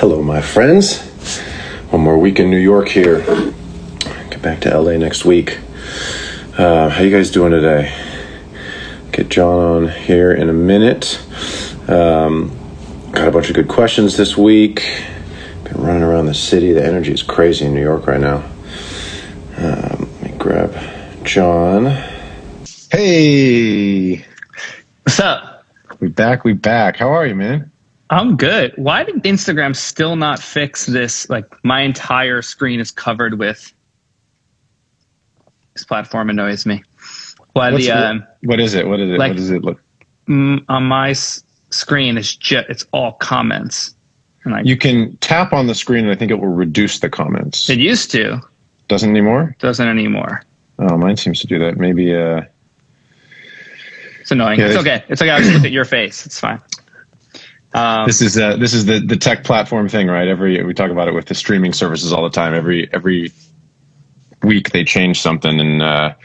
Hello, my friends. One more week in New York here. Get back to LA next week. How you guys doing today? Get John on here in a minute. Got a bunch of good questions this week. Been running around the city. The energy is crazy in New York right now. Let me grab John. Hey. What's up? We back. How are you, man? I'm good. Why did Instagram still not fix this? Like, my entire screen is covered with this platform annoys me. Why what is it? What does it look? On my screen, it's all comments. And you can tap on the screen, and I think it will reduce the comments. It used to. Doesn't anymore? Doesn't anymore. Oh, mine seems to do that. Maybe. It's annoying. Yeah, it's okay. It's okay. I just look at your face. It's fine. This is the tech platform thing, right? We talk about it with the streaming services all the time. Every week they change something, and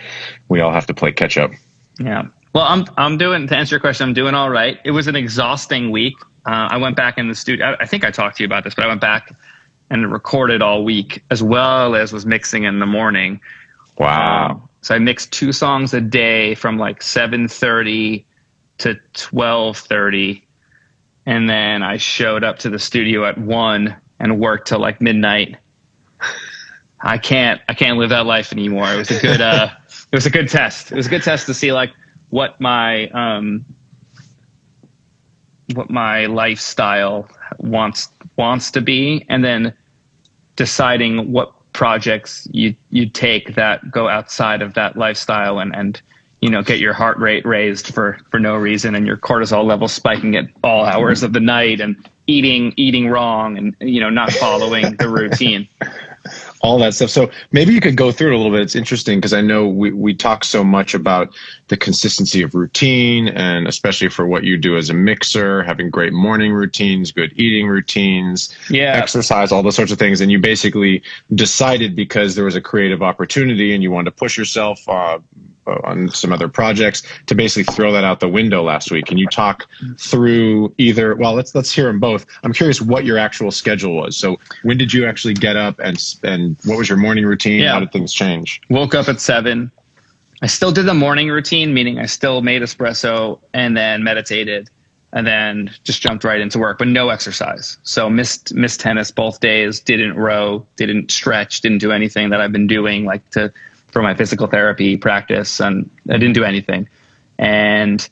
we all have to play catch up. Yeah. Well, I'm doing, to answer your question, I'm doing all right. It was an exhausting week. I went back in the studio. I think I talked to you about this, but I went back and recorded all week, as well as was mixing in the morning. Wow. So I mixed 2 songs a day from like 7:30 to 12:30. And then I showed up to the studio at 1 and worked till like midnight. I can't live that life anymore. It was a good, it was a good test. It was a good test to see like what my lifestyle wants to be, and then deciding what projects you take that go outside of that lifestyle and get your heart rate raised for no reason, and your cortisol level spiking at all hours of the night, and eating wrong, and not following the routine. All that stuff. So maybe you could go through it a little bit. It's interesting because I know we talk so much about the consistency of routine, and especially for what you do as a mixer, having great morning routines, good eating routines, exercise, all those sorts of things. And you basically decided, because there was a creative opportunity and you wanted to push yourself on some other projects, to basically throw that out the window last week. Can you talk through either? Well, let's hear them both. I'm curious what your actual schedule was. So when did you actually get up, and what was your morning routine? Yeah. How did things change? Woke up at 7. I still did the morning routine, meaning I still made espresso and then meditated, and then just jumped right into work, but no exercise. So missed tennis both days, didn't row, didn't stretch, didn't do anything that I've been doing for my physical therapy practice, and I didn't do anything, and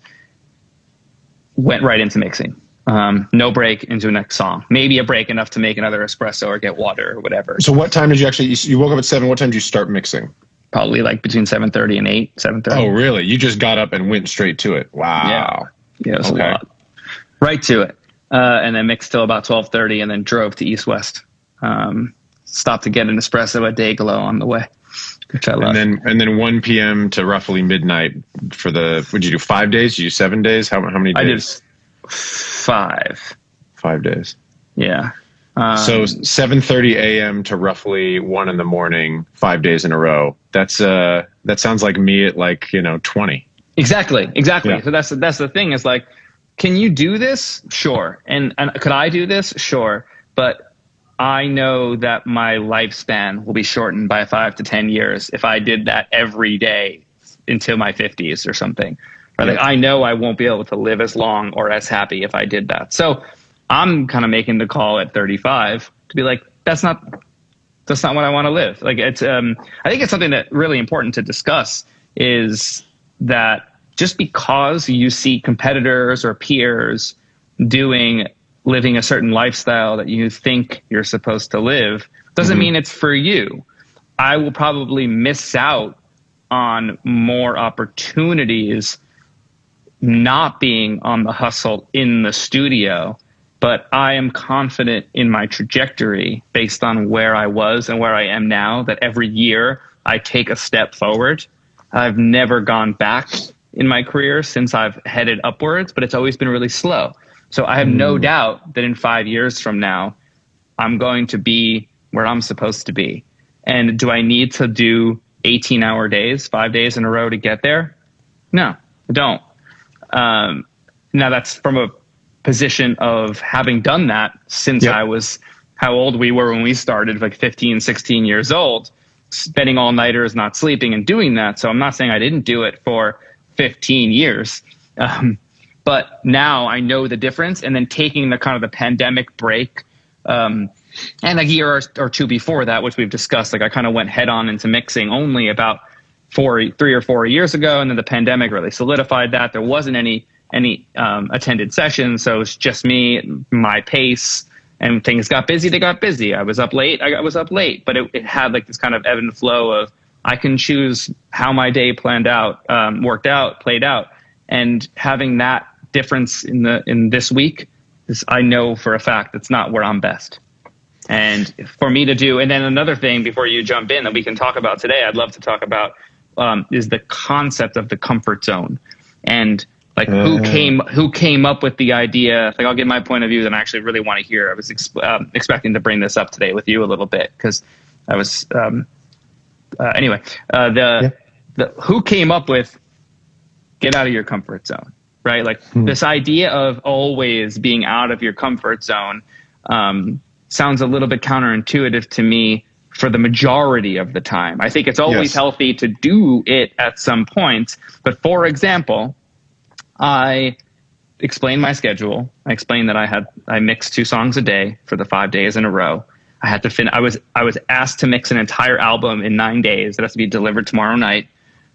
went right into mixing. No break into the next song. Maybe a break enough to make another espresso or get water or whatever. So what time did you woke up at 7. What time did you start mixing? Probably like between 7:30 and 8, 7:30. Oh, really? You just got up and went straight to it. Wow. Yeah, it was a lot. Right to it. And then mixed till about 12:30, and then drove to East West. Stopped to get an espresso at Dayglow on the way, which I love. And then 1 p.m. to roughly midnight for would you do 5 days? Did you do 7 days? How many days? I did 5. 5 days. Yeah. So 7:30 a.m. to roughly 1 in the morning, 5 days in a row. That sounds like me at 20. Exactly. Yeah. So that's the thing, is like, can you do this? Sure. And could I do this? Sure. But I know that my lifespan will be shortened by 5 to 10 years if I did that every day until my 50s or something. Right? Yeah. Like, I know I won't be able to live as long or as happy if I did that. So I'm kind of making the call at 35 to be like, that's not what I want to live. Like, it's I think it's something that really important to discuss, is that just because you see competitors or peers living a certain lifestyle that you think you're supposed to live, doesn't mean it's for you. I will probably miss out on more opportunities not being on the hustle in the studio, but I am confident in my trajectory based on where I was and where I am now, that every year I take a step forward. I've never gone back in my career since I've headed upwards, but it's always been really slow. So I have no doubt that in 5 years from now, I'm going to be where I'm supposed to be. And do I need to do 18-hour days, 5 days in a row to get there? No, I don't. Now that's from a position of having done that since I was how old we were when we started, like 15, 16 years old, spending all-nighters, not sleeping and doing that. So I'm not saying I didn't do it for 15 years. But now I know the difference. And then taking the kind of the pandemic break, and a year or two before that, which we've discussed, like I kind of went head on into mixing only about 3 or 4 years ago. And then the pandemic really solidified that. There wasn't any attended sessions. So it's just me, my pace, and things got busy. They got busy. I was up late. I was up late, but it had like this kind of ebb and flow of I can choose how my day played out. And having that difference in this week, I know for a fact it's not where I'm best. And for me to do, and then another thing before you jump in that we can talk about today, I'd love to talk about is the concept of the comfort zone, and like who came up with the idea. Like I'll give my point of view that I actually really want to hear. I was expecting to bring this up today with you a little bit because I was the who came up with get out of your comfort zone, right? Like this idea of always being out of your comfort zone sounds a little bit counterintuitive to me for the majority of the time. I think it's always healthy to do it at some point. But for example, I explained my schedule. I explained that I mixed 2 songs a day for the 5 days in a row. I had to I was asked to mix an entire album in 9 days that has to be delivered tomorrow night.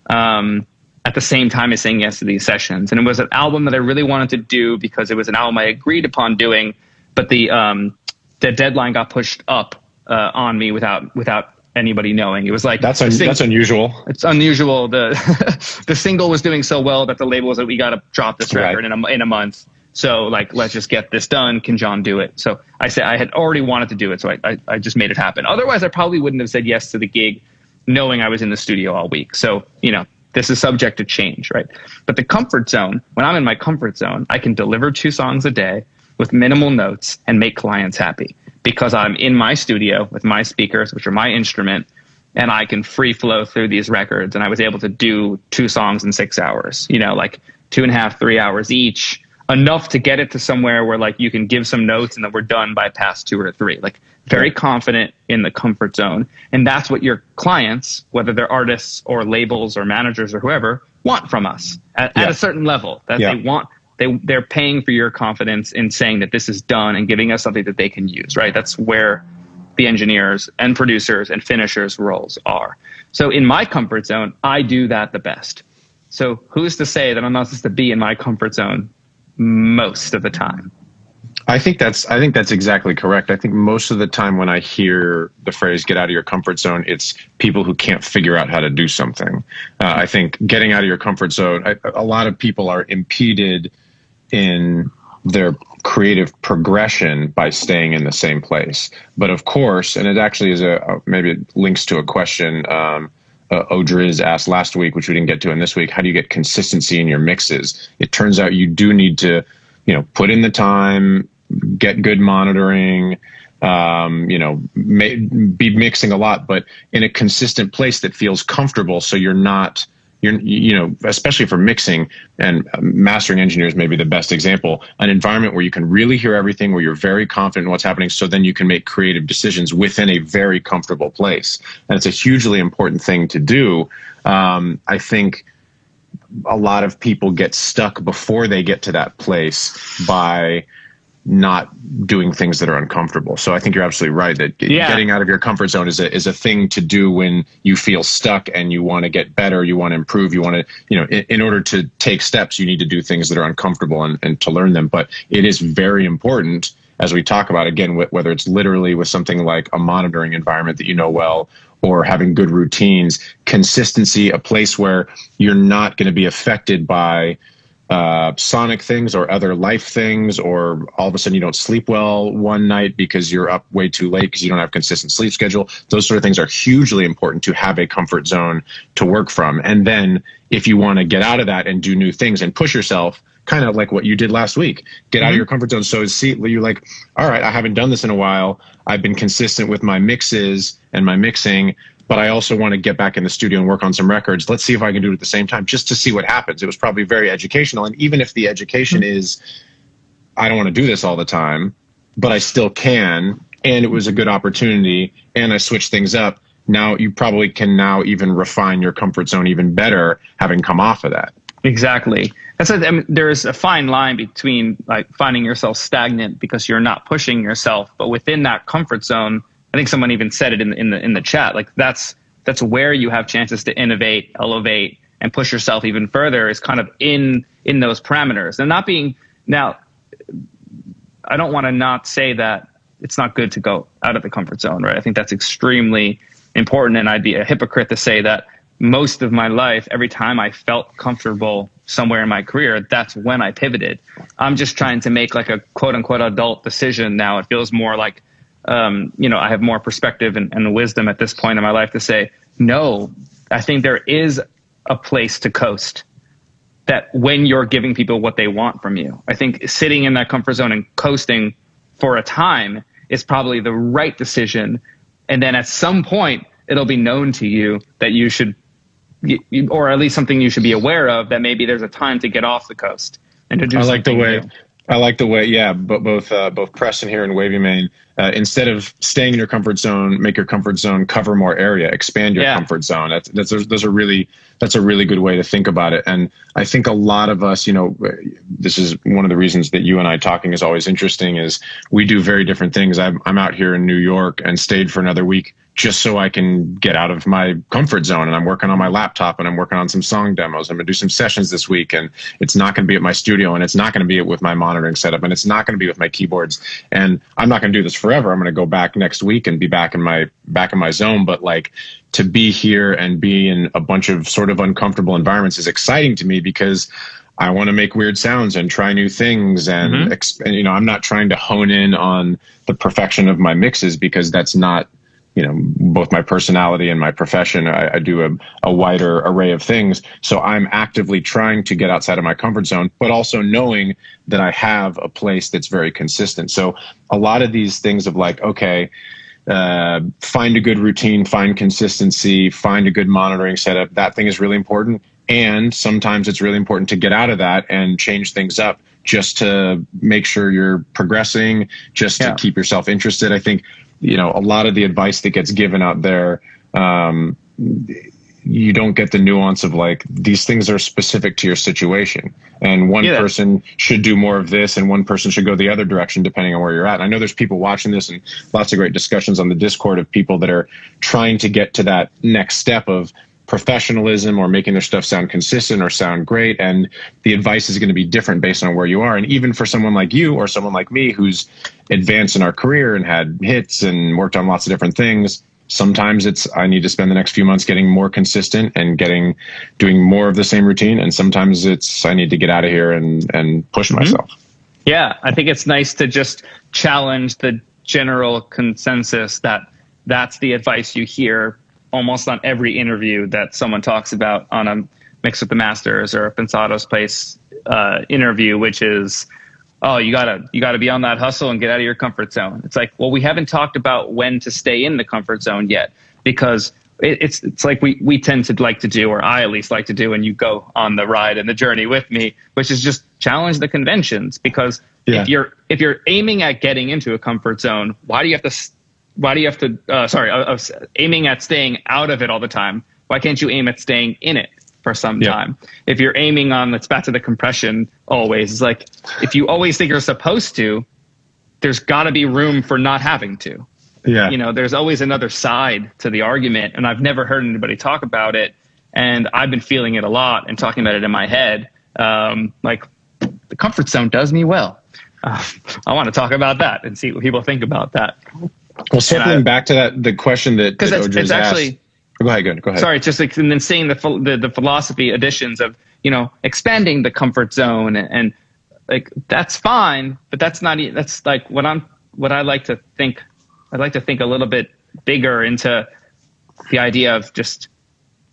At the same time as saying yes to these sessions. And it was an album that I really wanted to do because it was an album I agreed upon doing, but the deadline got pushed up on me without anybody knowing. It was like that's unusual. It's unusual. The single was doing so well that the label was like, we got to drop this record in a month. So like, let's just get this done. Can Jon do it? So I said I had already wanted to do it, so I just made it happen. Otherwise, I probably wouldn't have said yes to the gig, knowing I was in the studio all week. So this is subject to change, right? But the comfort zone, when I'm in my comfort zone, I can deliver 2 songs a day with minimal notes and make clients happy because I'm in my studio with my speakers, which are my instrument, and I can free flow through these records. And I was able to do 2 songs in 6 hours, like 2.5, 3 hours each, enough to get it to somewhere where like you can give some notes and then we're done by past 2 or 3, like very confident in the comfort zone. And that's what your clients, whether they're artists or labels or managers or whoever, want from us at a certain level that they want. They're paying for your confidence in saying that this is done and giving us something that they can use, right? That's where the engineers and producers and finishers roles are. So in my comfort zone, I do that the best. So who's to say that I'm not supposed to be in my comfort zone most of the time? I think that's exactly correct. I think most of the time when I hear the phrase "get out of your comfort zone," it's people who can't figure out how to do something. I think getting out of your comfort zone, a lot of people are impeded in their creative progression by staying in the same place. But of course, and it actually is maybe it links to a question Odriz asked last week, which we didn't get to in this week. How do you get consistency in your mixes? It turns out you do need to, put in the time, get good monitoring, be mixing a lot, but in a consistent place that feels comfortable. So you're especially for mixing and mastering engineers, maybe the best example, an environment where you can really hear everything, where you're very confident in what's happening. So then you can make creative decisions within a very comfortable place. And it's a hugely important thing to do. I think a lot of people get stuck before they get to that place by not doing things that are uncomfortable. So I think you're absolutely right that getting out of your comfort zone is a thing to do when you feel stuck and you want to get better, you want to improve, you want to, in order to take steps, you need to do things that are uncomfortable and to learn them. But it is very important, as we talk about, again, whether it's literally with something like a monitoring environment that you know well, or having good routines, consistency, a place where you're not going to be affected by sonic things or other life things, or all of a sudden you don't sleep well one night because you're up way too late because you don't have consistent sleep schedule. Those sort of things are hugely important to have a comfort zone to work from. And then if you want to get out of that and do new things and push yourself, kind of like what you did last week, get out of your comfort zone. So you're like, all right, I haven't done this in a while. I've been consistent with my mixes and my mixing, but I also want to get back in the studio and work on some records. Let's see if I can do it at the same time, just to see what happens. It was probably very educational. And even if the education is, I don't want to do this all the time, but I still can. And it was a good opportunity, and I switched things up. Now you probably can now even refine your comfort zone even better, having come off of that. Exactly. There's a fine line between like finding yourself stagnant because you're not pushing yourself, but within that comfort zone, I think someone even said it in the chat. Like that's where you have chances to innovate, elevate, and push yourself even further. Is kind of in those parameters, and not being now. I don't want to not say that it's not good to go out of the comfort zone, right? I think that's extremely important, and I'd be a hypocrite to say that most of my life, every time I felt comfortable somewhere in my career, that's when I pivoted. I'm just trying to make like a quote unquote adult decision now. It feels more like, I have more perspective and wisdom at this point in my life to say, no, I think there is a place to coast. That when you're giving people what they want from you, I think sitting in that comfort zone and coasting for a time is probably the right decision. And then at some point, it'll be known to you that you should, or at least something you should be aware of, that maybe there's a time to get off the coast and to do something new. I like the way, yeah, but both Preston here and Wavy Main, instead of staying in your comfort zone, make your comfort zone cover more area, expand your comfort zone. That's a really good way to think about it. And I think a lot of us, this is one of the reasons that you and I talking is always interesting, is we do very different things. I'm out here in New York and stayed for another week just so I can get out of my comfort zone. And I'm working on my laptop and I'm working on some song demos. I'm going to do some sessions this week, and it's not going to be at my studio, and it's not going to be with my monitoring setup, and it's not going to be with my keyboards. And I'm not going to do this forever. I'm going to go back next week and be back in my zone. But like, to be here and be in a bunch of sort of uncomfortable environments is exciting to me, because I want to make weird sounds and try new things. And, I'm not trying to hone in on the perfection of my mixes, because that's not, both my personality and my profession. I do a wider array of things. So I'm actively trying to get outside of my comfort zone, but also knowing that I have a place that's very consistent. So a lot of these things of like, okay, find a good routine, find consistency, find a good monitoring setup. That thing is really important. And sometimes it's really important to get out of that and change things up just to make sure you're progressing, just to keep yourself interested. I think, a lot of the advice that gets given out there, you don't get the nuance of like, these things are specific to your situation. And one person should do more of this and one person should go the other direction, depending on where you're at. And I know there's people watching this, and lots of great discussions on the Discord of people that are trying to get to that next step of professionalism or making their stuff sound consistent or sound great. And the advice is going to be different based on where you are. And even for someone like you or someone like me who's advanced in our career and had hits and worked on lots of different things, sometimes I need to spend the next few months getting more consistent and doing more of the same routine. And sometimes I need to get out of here and push myself. Yeah, I think it's nice to just challenge the general consensus that's the advice you hear almost on every interview that someone talks about on a Mix with the Masters or a Pensado's Place interview, which is, oh, you gotta be on that hustle and get out of your comfort zone. It's like, well, we haven't talked about when to stay in the comfort zone yet, because it's like we tend to like to do, or I at least like to do, and you go on the ride and the journey with me, which is just challenge the conventions. Because if you're aiming at getting into a comfort zone, why do you have to aiming at staying out of it all the time? Why can't you aim at staying in it for some time? If you're aiming on, it's back to the compression always. It's like, if you always think you're supposed to, there's got to be room for not having to. Yeah. There's always another side to the argument, and I've never heard anybody talk about it. And I've been feeling it a lot and talking about it in my head. Like, the comfort zone does me well. I want to talk about that and see what people think about that. Well, circling back to that, the question that it's actually asked. Go ahead. Sorry, just like, and then seeing the philosophy additions of expanding the comfort zone and like, that's fine, but that's like what I like to think. I'd like to think a little bit bigger into the idea of just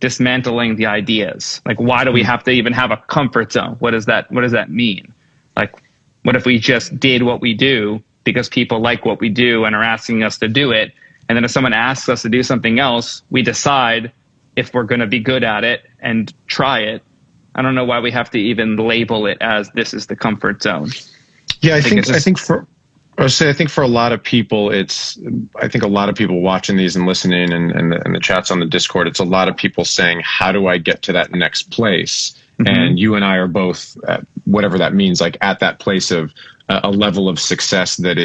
dismantling the ideas. Like, why do we have to even have a comfort zone? What does that mean? Like, what if we just did what we do because people like what we do and are asking us to do it? And then if someone asks us to do something else, we decide if we're going to be good at it and try it. I don't know why we have to even label it as this is the comfort zone. Yeah, I think for a lot of people, I think a lot of people watching these and listening and the chats on the Discord, it's a lot of people saying, how do I get to that next place? Mm-hmm. And you and I are both, whatever that means, like at that place of a level of success that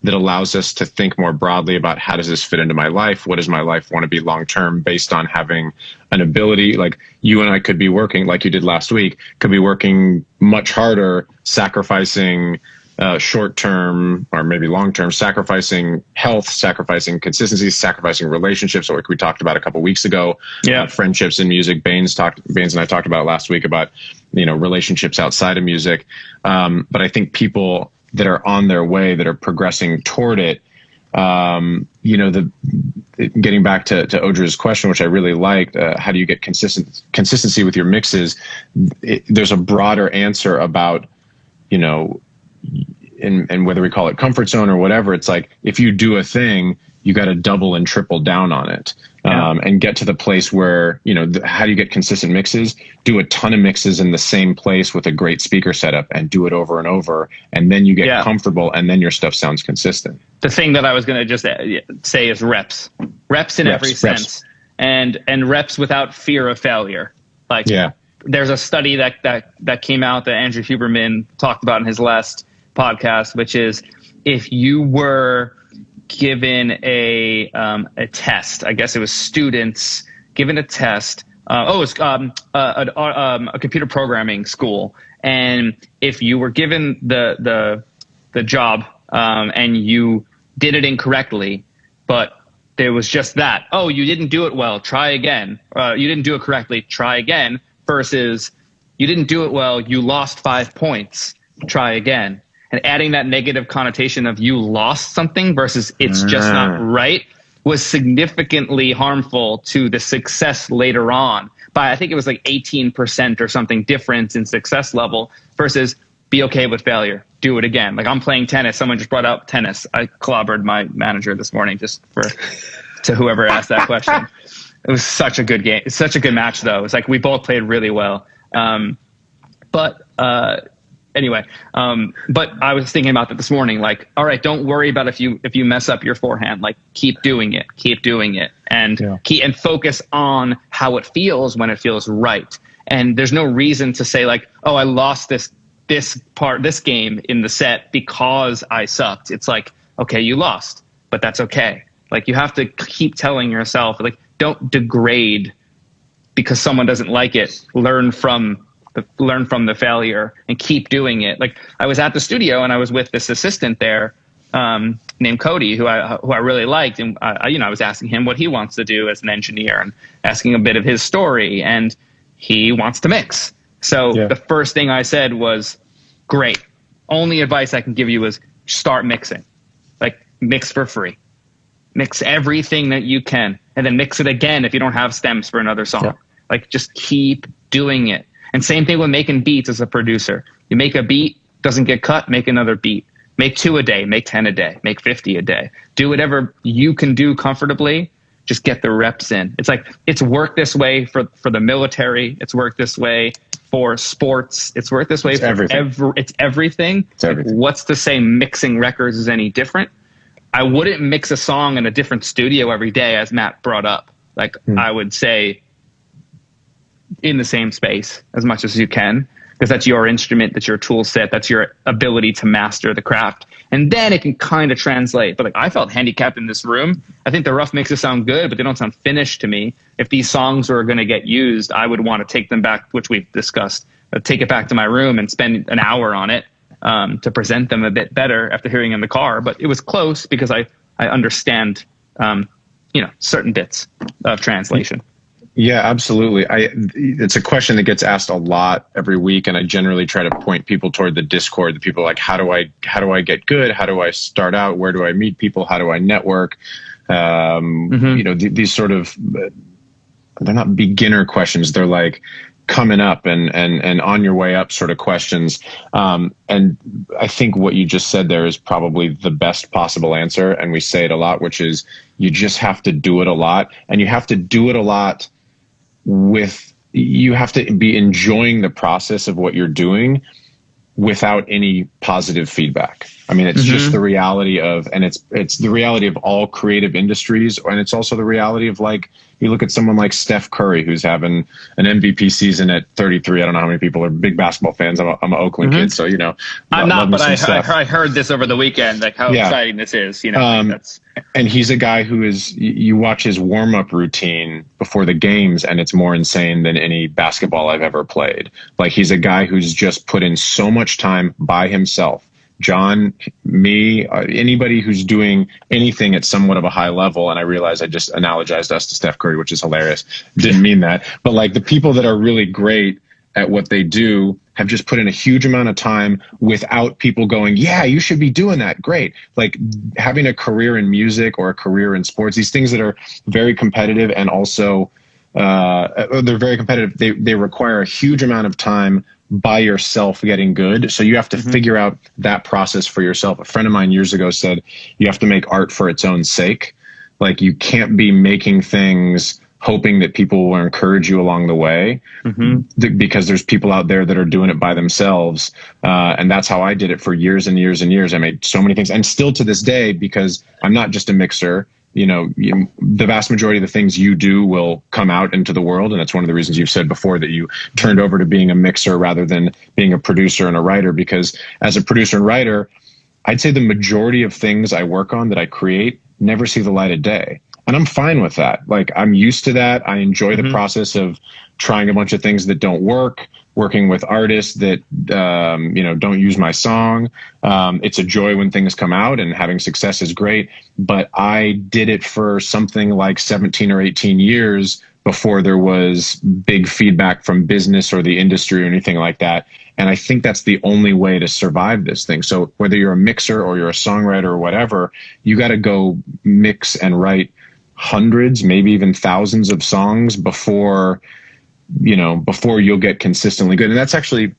allows us to think more broadly about how does this fit into my life? What does my life want to be long term, based on having an ability? Like you and I could be working, like you did last week, could be working much harder, sacrificing short term or maybe long term, sacrificing health, sacrificing consistency, sacrificing relationships, like we talked about a couple weeks ago. Yeah, friendships in music. Baines and I talked about last week about relationships outside of music. But I think people that are on their way, that are progressing toward it, getting back to Odra's question, which I really liked, how do you get consistency with your mixes? There's a broader answer about, and whether we call it comfort zone or whatever, it's like, if you do a thing, you got to double and triple down on it. And get to the place where, how do you get consistent mixes? Do a ton of mixes in the same place with a great speaker setup and do it over and over. And then you get comfortable, and then your stuff sounds consistent. The thing that I was going to just say is reps in every sense, and reps without fear of failure. Like, there's a study that came out that Andrew Huberman talked about in his last podcast, which is, if you were given a test, I guess it was students given a test. It was a computer programming school, and if you were given the job and you did it incorrectly, but there was just that, oh, you didn't do it well, try again. You didn't do it correctly, try again. Versus, you didn't do it well, you lost 5 points, try again. And adding that negative connotation of you lost something versus it's just not right was significantly harmful to the success later on. By, I think it was like 18% or something difference in success level, versus be okay with failure, do it again. Like, I'm playing tennis, someone just brought up tennis. I clobbered my manager this morning to whoever asked that question. It was such a good game. It's such a good match, though. It's like we both played really well. But I was thinking about that this morning. Like, all right, don't worry about if you mess up your forehand. Like, keep doing it, and focus on how it feels when it feels right. And there's no reason to say like, oh, I lost this game in the set because I sucked. It's like, okay, you lost, but that's okay. Like, you have to keep telling yourself, like, don't degrade because someone doesn't like it. Learn from the failure and keep doing it. Like, I was at the studio and I was with this assistant there named Cody, who I really liked, and I was asking him what he wants to do as an engineer and asking a bit of his story, and he wants to mix. So the first thing I said was, great. Only advice I can give you is start mixing. Like, mix for free. Mix everything that you can, and then mix it again if you don't have stems for another song. Like, just keep doing it. And same thing with making beats as a producer. You make a beat, doesn't get cut, make another beat. Make 2 a day, make 10 a day, make 50 a day. Do whatever you can do comfortably. Just get the reps in. It's like, it's worked this way for the military. It's worked this way for sports. It's worked this way for everything. It's everything. Like, what's to say mixing records is any different? I wouldn't mix a song in a different studio every day, as Matt brought up. Like, I would say in the same space as much as you can, because that's your instrument, that's your tool set, that's your ability to master the craft. And then it can kind of translate. But like, I felt handicapped in this room. I think the rough mixes sound good, but they don't sound finished to me. If these songs were going to get used, I would want to take them back, which we've discussed, take it back to my room and spend an hour on it to present them a bit better after hearing in the car. But it was close because I understand, certain bits of translation. Yeah, absolutely. It's a question that gets asked a lot every week, and I generally try to point people toward the Discord. The people are like, how do I get good? How do I start out? Where do I meet people? How do I network? These sort of, they're not beginner questions. They're like coming up and on your way up sort of questions. And I think what you just said there is probably the best possible answer. And we say it a lot, which is you just have to do it a lot, and you have to do it a lot you have to be enjoying the process of what you're doing, without any positive feedback. I mean, it's just the reality of, and it's the reality of all creative industries. And it's also the reality of, like, you look at someone like Steph Curry, who's having an MVP season at 33. I don't know how many people are big basketball fans. I'm an Oakland kid, so, you know. I'm not, but I heard this over the weekend, like how exciting this is, you know. And he's a guy who is, you watch his warm-up routine before the games, and it's more insane than any basketball I've ever played. Like, he's a guy who's just put in so much time by himself. John, me, anybody who's doing anything at somewhat of a high level, and I realize I just analogized us to Steph Curry, which is hilarious. Didn't mean that. But, like, the people that are really great at what they do have just put in a huge amount of time without people going, yeah, you should be doing that. Great. Like, having a career in music or a career in sports, these things that are very competitive, and also they're very competitive. They require a huge amount of time by yourself getting good. So you have to figure out that process for yourself. A friend of mine years ago said, you have to make art for its own sake. Like, you can't be making things hoping that people will encourage you along the way, because there's people out there that are doing it by themselves. And that's how I did it for years and years and years. I made so many things, and still to this day, because I'm not just a mixer. You know, the vast majority of the things you do will come out into the world. And that's one of the reasons you've said before that you turned over to being a mixer rather than being a producer and a writer, because as a producer and writer, I'd say the majority of things I work on that I create never see the light of day. And I'm fine with that. Like, I'm used to that. I enjoy the process of trying a bunch of things that don't work, working with artists that, you know, don't use my song. It's a joy when things come out, and having success is great. But I did it for something like 17 or 18 years before there was big feedback from business or the industry or anything like that. And I think that's the only way to survive this thing. So whether you're a mixer or you're a songwriter or whatever, you got to go mix and write hundreds, maybe even thousands of songs before you'll get consistently good. And that's actually,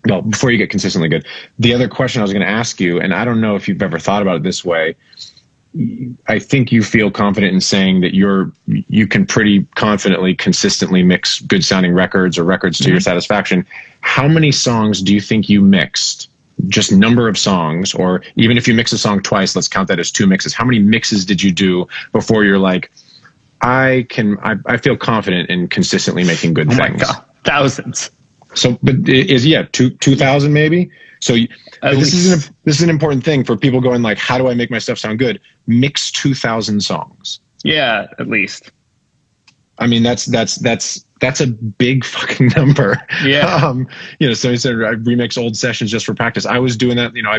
well, before you get consistently good. The other question I was going to ask you, and I don't know if you've ever thought about it this way, I think you feel confident in saying that you can pretty confidently, consistently mix good sounding records or records to your satisfaction. How many songs do you think you mixed? Just number of songs, or even if you mix a song twice, let's count that as 2 mixes. How many mixes did you do before you're like, I feel confident in consistently making good things? My God, thousands. So, but 2,000 maybe. So this is an important thing for people going like, how do I make my stuff sound good? Mix 2,000 songs. Yeah, at least. I mean, that's a big fucking number. Yeah. You know, so he said I remix old sessions just for practice. I was doing that. You know,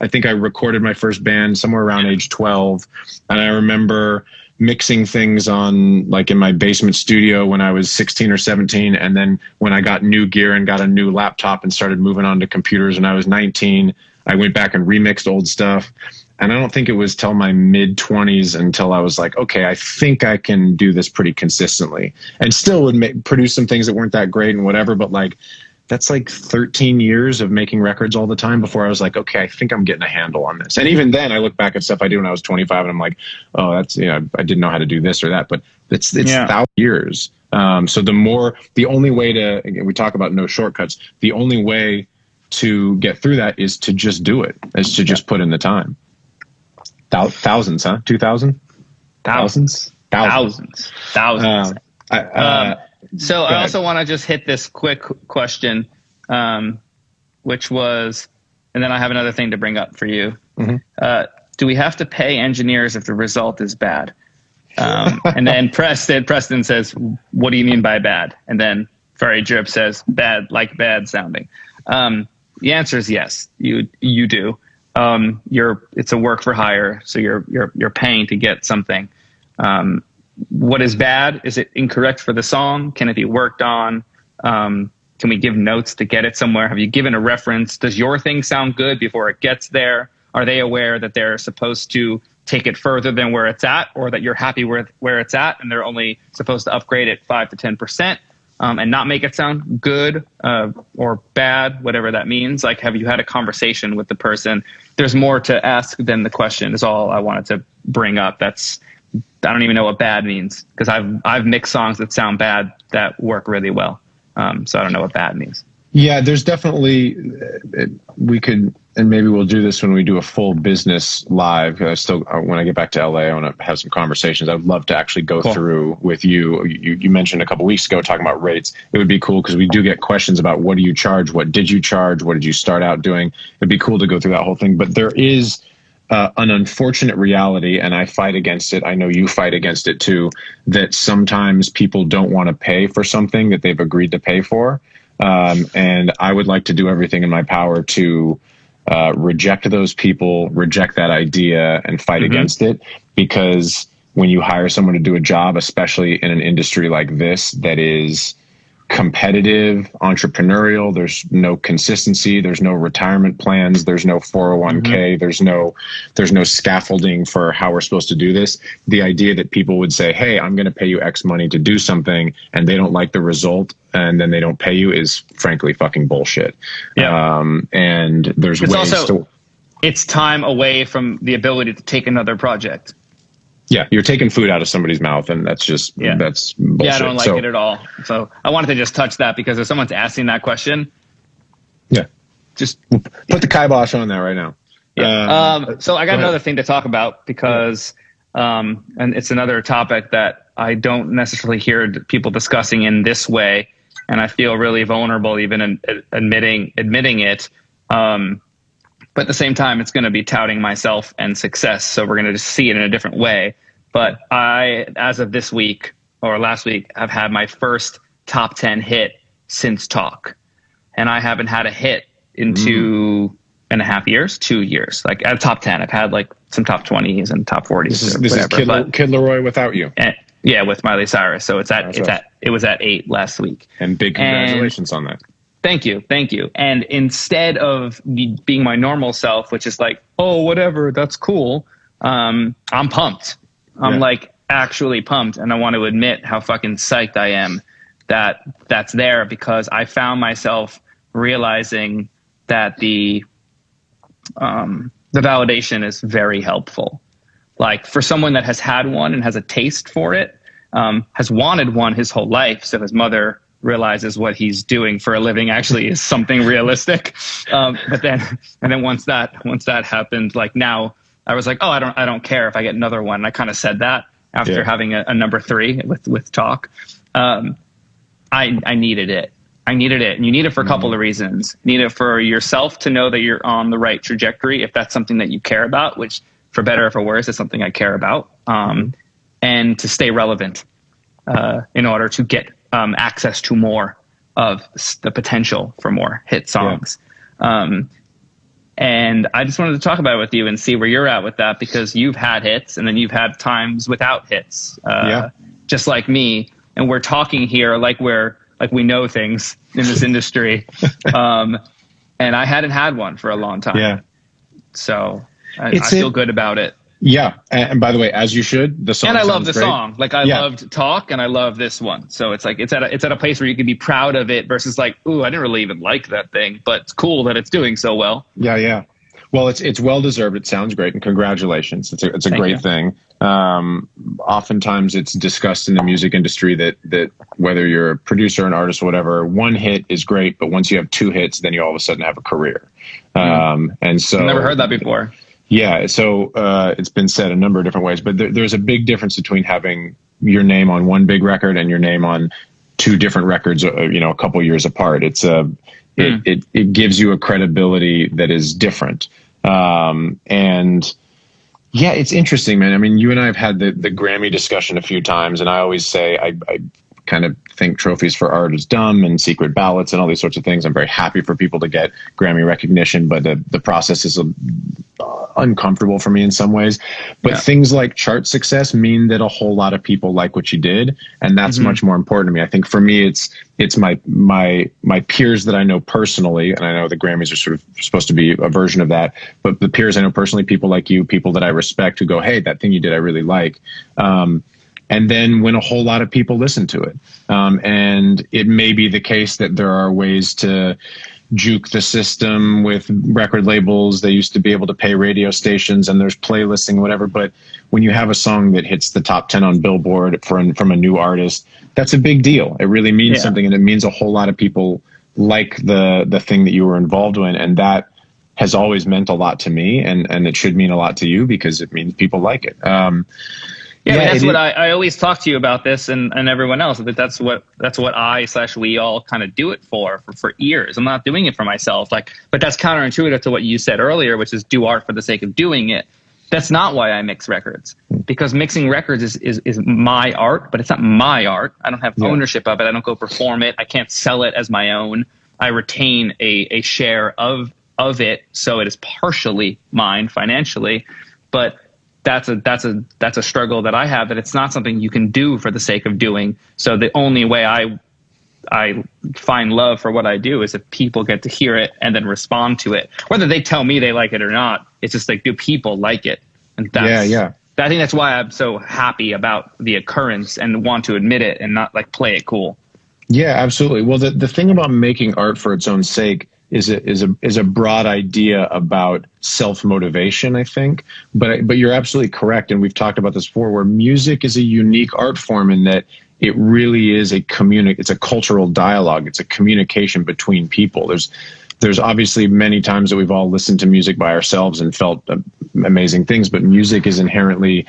I think I recorded my first band somewhere around age 12, and I remember mixing things on, like, in my basement studio when I was 16 or 17. And then when I got new gear and got a new laptop and started moving on to computers when I was 19, I went back and remixed old stuff. And I don't think it was till my mid-20s until I was like, okay, I think I can do this pretty consistently. And still would produce some things that weren't that great and whatever, but like, that's like 13 years of making records all the time before I was like, okay, I think I'm getting a handle on this. And even then, I look back at stuff I did when I was 25 and I'm like, oh, that's, you know, I didn't know how to do this or that, but it's 1,000 years. So the only way to, again, we talk about no shortcuts. The only way to get through that is to just do it, is to just put in the time. Thousands, huh? 2,000? Thousands. So I also want to just hit this quick question, which was, and then I have another thing to bring up for you. Do we have to pay engineers if the result is bad? And then Preston says, what do you mean by bad? And then Ferry Drip says, bad, like bad sounding. The answer is yes, you do. It's a work for hire, so you're paying to get something. What is bad? Is it incorrect for the song? Can it be worked on? Can we give notes to get it somewhere? Have you given a reference? Does your thing sound good before it gets there? Are they aware that they're supposed to take it further than where it's at, or that you're happy with where it's at and they're only supposed to upgrade it 5 to 10%? And not make it sound good or bad, whatever that means? Like, have you had a conversation with the person? There's more to ask than the question is all I wanted to bring up. I don't even know what bad means, because I've mixed songs that sound bad that work really well. So I don't know what bad means. Yeah, there's definitely, we could, and maybe we'll do this when we do a full business live. When I get back to LA, I want to have some conversations. I'd love to actually go through with you. You mentioned a couple weeks ago talking about rates. It would be cool because we do get questions about what do you charge? What did you charge? What did you start out doing? It'd be cool to go through that whole thing. But there is an unfortunate reality, and I fight against it. I know you fight against it too, that sometimes people don't want to pay for something that they've agreed to pay for. And I would like to do everything in my power to reject those people, reject that idea, and fight against it. Because when you hire someone to do a job, especially in an industry like this that is competitive, entrepreneurial, there's no consistency, there's no retirement plans, there's no 401k, there's no scaffolding for how we're supposed to do this. The idea that people would say, hey, I'm going to pay you X money to do something, and they don't like the result, and then they don't pay you, is frankly fucking bullshit. Yeah. And there's it's time away from the ability to take another project. Yeah, you're taking food out of somebody's mouth, and that's just, that's bullshit. Yeah, I don't like it at all. So I wanted to just touch that because if someone's asking that question, just put the kibosh on that right now. Yeah. So I got another thing to talk about because, and it's another topic that I don't necessarily hear people discussing in this way, and I feel really vulnerable even in admitting it. But at the same time, it's going to be touting myself and success. So we're going to just see it in a different way. But I, as of this week or last week, have had my first top 10 hit since Talk. And I haven't had a hit in 2.5 years, 2 years. Like at top 10, I've had like some top 20s and top 40s. This is Kid Laroi without you. And, yeah, with Miley Cyrus. So it was at 8 last week. And big congratulations on that. Thank you. And instead of being my normal self, which is like, oh, whatever, that's cool, I'm pumped. I'm like actually pumped. And I want to admit how fucking psyched I am that that's there, because I found myself realizing that the validation is very helpful. Like for someone that has had one and has a taste for it, has wanted one his whole life. So his mother realizes what he's doing for a living actually is something realistic. But then once that happened, like now I was like, oh, I don't care if I get another one. And I kind of said that after having a number 3 with Talk. I needed it. And you need it for a couple of reasons. You need it for yourself to know that you're on the right trajectory, if that's something that you care about, which for better or for worse is something I care about. And to stay relevant in order to get access to more of the potential for more hit songs. And I just wanted to talk about it with you and see where you're at with that, because you've had hits and then you've had times without hits, just like me. And we're talking here like we know things in this industry. And I hadn't had one for a long time. Yeah. So I feel good about it. Yeah, and by the way, as you should, the song. And I love the great. song. Like I loved Talk, and I love this one. So it's like it's at a place where you can be proud of it versus like, ooh, I didn't really even like that thing, but it's cool that it's doing so well. Yeah. Well, it's well deserved. It sounds great, and congratulations. It's a great thing. Oftentimes, it's discussed in the music industry that whether you're a producer, an artist, or whatever, one hit is great, but once you have 2 hits, then you all of a sudden have a career. And so I've never heard that before. Yeah, so it's been said a number of different ways, but there's a big difference between having your name on one big record and your name on 2 different records, a couple years apart. It gives you a credibility that is different. And yeah, it's interesting, man. I mean, you and I have had the Grammy discussion a few times, and I always say I kind of think trophies for art is dumb and secret ballots and all these sorts of things. I'm very happy for people to get Grammy recognition, but the process is uncomfortable for me in some ways. But things like chart success mean that a whole lot of people like what you did, and that's much more important to me. I think for me, it's my peers that I know personally, and I know the Grammys are sort of supposed to be a version of that, but the peers I know personally, people like you, people that I respect, who go, hey, that thing you did, I really like. And then when a whole lot of people listen to it. And it may be the case that there are ways to juke the system with record labels. They used to be able to pay radio stations, and there's playlisting, whatever. But when you have a song that hits the top 10 on Billboard from a new artist, that's a big deal. It really means something, and it means a whole lot of people like the thing that you were involved in, and that has always meant a lot to me, and it should mean a lot to you because it means people like it. Yeah, I mean, that's what I always talk to you about this and everyone else. That that's what we all kind of do it for years. I'm not doing it for myself. But that's counterintuitive to what you said earlier, which is do art for the sake of doing it. That's not why I mix records, because mixing records is my art, but it's not my art. I don't have ownership of it. I don't go perform it. I can't sell it as my own. I retain a share of it, so it is partially mine financially, but that's a struggle that I have, that it's not something you can do for the sake of doing. So the only way I find love for what I do is if people get to hear it and then respond to it. Whether they tell me they like it or not, it's just like, do people like it? And I think that's why I'm so happy about the occurrence and want to admit it and not like play it cool. Yeah, absolutely. Well, the thing about making art for its own sake is a broad idea about self-motivation, I think. But you're absolutely correct, and we've talked about this before, where music is a unique art form in that it really is it's a cultural dialogue. It's a communication between people. There's obviously many times that we've all listened to music by ourselves and felt amazing things, but music is inherently,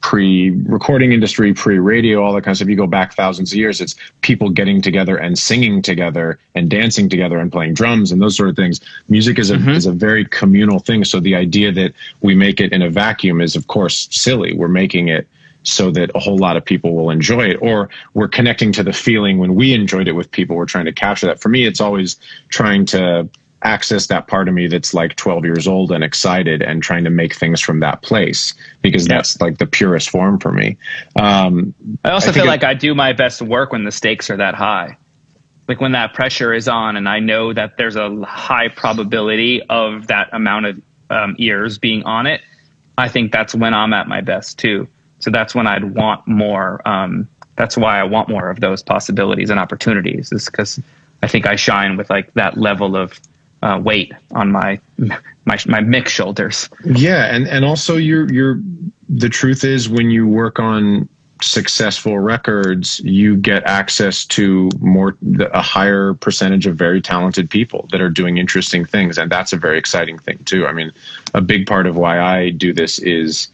pre-recording industry, pre-radio, all that kind of stuff. You go back thousands of years, it's people getting together and singing together and dancing together and playing drums and those sort of things. Music is a very communal thing. So the idea that we make it in a vacuum is, of course, silly. We're making it so that a whole lot of people will enjoy it, or we're connecting to the feeling when we enjoyed it with people. We're trying to capture that. For me, it's always trying to access that part of me that's like 12 years old and excited and trying to make things from that place, because that's like the purest form for me. I also feel like I do my best work when the stakes are that high. Like when that pressure is on and I know that there's a high probability of that amount of ears being on it, I think that's when I'm at my best too. So that's when I'd want more. That's why I want more of those possibilities and opportunities, is because I think I shine with like that level of weight on my mix shoulders. Yeah, and also the truth is, when you work on successful records, you get access to a higher percentage of very talented people that are doing interesting things, and that's a very exciting thing too. I mean, a big part of why I do this is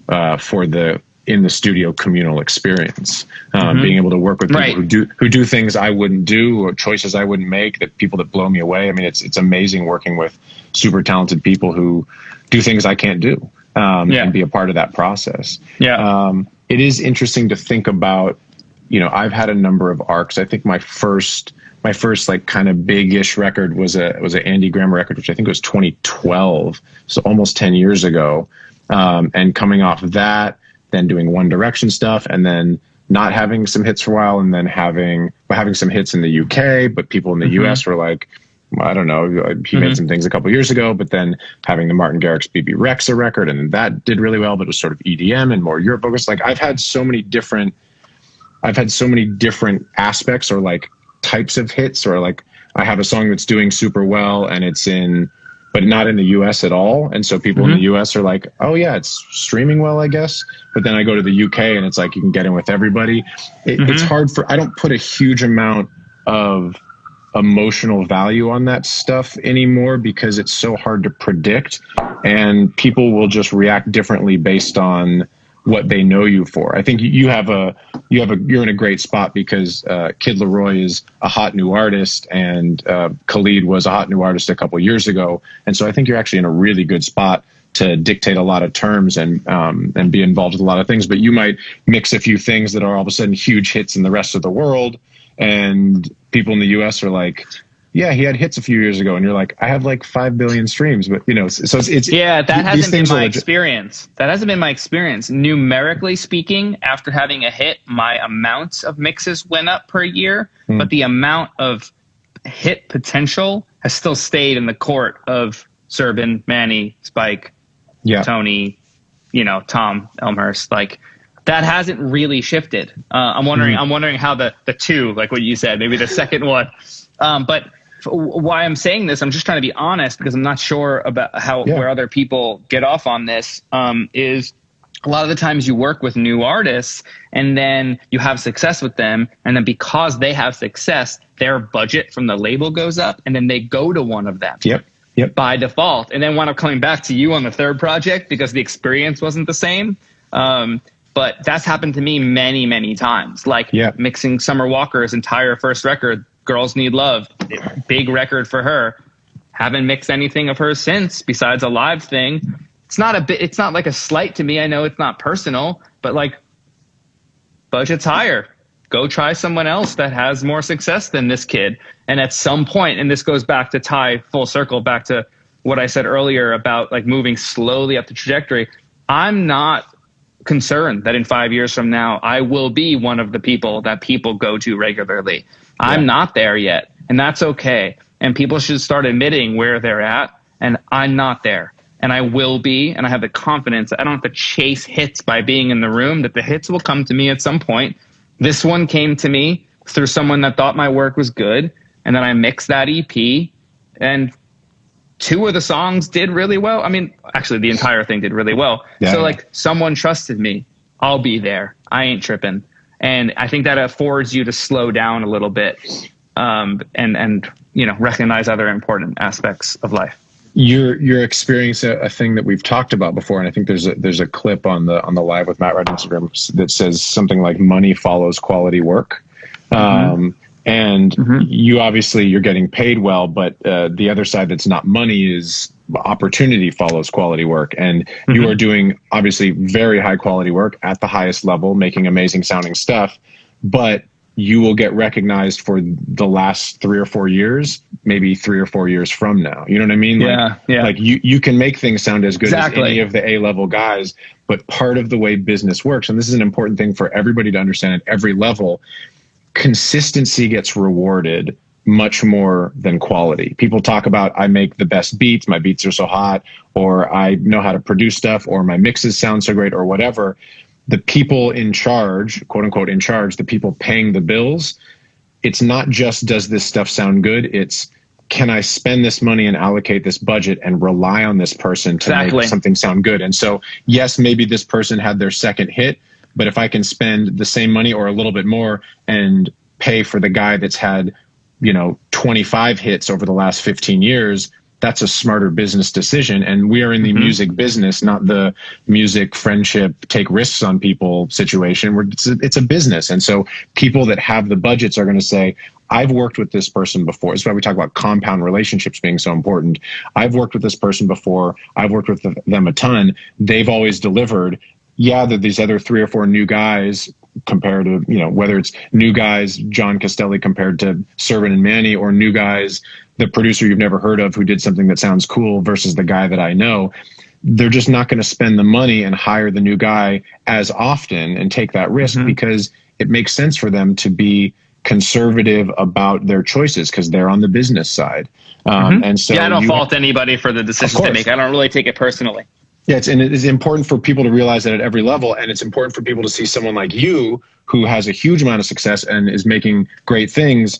for the in the studio communal experience, being able to work with people who do things I wouldn't do, or choices I wouldn't make, that people that blow me away. I mean, it's amazing working with super talented people who do things I can't do, and be a part of that process. It is interesting to think about, I've had a number of arcs. I think my first like kind of big-ish record was a Andy Grammer record, which I think was 2012, so almost 10 years ago. And coming off of that, then doing One Direction stuff, and then not having some hits for a while, and then having some hits in the UK, but people in the US were like, I don't know, he made some things a couple years ago, but then having the Martin Garrix BB Rexa record, and that did really well, but it was sort of EDM and more Europe focused. Like I've had so many different aspects, or like types of hits, or like I have a song that's doing super well and but not in the US at all. And so people in the US are like, oh yeah, it's streaming well, I guess. But then I go to the UK and it's like, you can get in with everybody. It's hard I don't put a huge amount of emotional value on that stuff anymore, because it's so hard to predict, and people will just react differently based on what they know you for. I think you're in a great spot, because Kid Laroi is a hot new artist, and Khalid was a hot new artist a couple years ago. And so I think you're actually in a really good spot to dictate a lot of terms and be involved with a lot of things. But you might mix a few things that are all of a sudden huge hits in the rest of the world, and people in the US are like, yeah, he had hits a few years ago, and you're like, I have like 5 billion streams, but so it's that hasn't been my experience. That hasn't been my experience. Numerically speaking, after having a hit, my amounts of mixes went up per year, but the amount of hit potential has still stayed in the court of Serban, Manny, Spike, Tony, Tom Elmhurst. Like that hasn't really shifted. I'm wondering how the two, like what you said, maybe the second one, but. Why I'm saying this, I'm just trying to be honest, because I'm not sure about where other people get off on this, is a lot of the times you work with new artists and then you have success with them. And then because they have success, their budget from the label goes up and then they go to one of them. Yep. By default, and then wind up coming back to you on the third project because the experience wasn't the same. But that's happened to me many, many times. Like mixing Summer Walker's entire first record, Girls Need Love, big record for her. Haven't mixed anything of hers since, besides a live thing. It's not like a slight to me. I know it's not personal, but like, budget's higher. Go try someone else that has more success than this kid. And at some point, and this goes back to tie full circle back to what I said earlier about like moving slowly up the trajectory. I'm not concerned that in 5 years from now, I will be one of the people that people go to regularly. I'm not there yet, and that's okay. And people should start admitting where they're at, and I'm not there. And I will be, and I have the confidence. I don't have to chase hits by being in the room, that the hits will come to me at some point. This one came to me through someone that thought my work was good. And then I mixed that EP, and 2 of the songs did really well. I mean, actually the entire thing did really well. So like someone trusted me. I'll be there. I ain't tripping. And I think that affords you to slow down a little bit, and recognize other important aspects of life. You're experiencing a thing that we've talked about before, and I think there's a clip on the Live with MattRad Instagram that says something like money follows quality work. You obviously you're getting paid well, but the other side that's not money is opportunity follows quality work, and you are doing obviously very high quality work at the highest level, making amazing sounding stuff, but you will get recognized for the last 3 or 4 years, maybe 3 or 4 years from now. You know what I mean? Like you can make things sound as good as any of the A-level guys, but part of the way business works, and this is an important thing for everybody to understand at every level, consistency gets rewarded much more than quality. People talk about, I make the best beats, my beats are so hot, or I know how to produce stuff, or my mixes sound so great, or whatever. The people in charge, quote unquote in charge, the people paying the bills, it's not just does this stuff sound good, it's can I spend this money and allocate this budget and rely on this person to make something sound good. And so yes, maybe this person had their second hit, but if I can spend the same money or a little bit more and pay for the guy that's had 25 hits over the last 15 years, that's a smarter business decision. And we are in the music business, not the music friendship, take risks on people situation where it's a business. And so people that have the budgets are going to say, I've worked with this person before. That's why we talk about compound relationships being so important. I've worked with this person before. I've worked with them a ton. They've always delivered. Yeah, there are these other 3 or 4 new guys compared to, whether it's new guys, Jon Castelli compared to Servant and Manny, or new guys, the producer you've never heard of who did something that sounds cool versus the guy that I know. They're just not going to spend the money and hire the new guy as often and take that risk because it makes sense for them to be conservative about their choices because they're on the business side. And so I don't fault anybody for the decisions they make. I don't really take it personally. Yeah, and it is important for people to realize that at every level, and it's important for people to see someone like you who has a huge amount of success and is making great things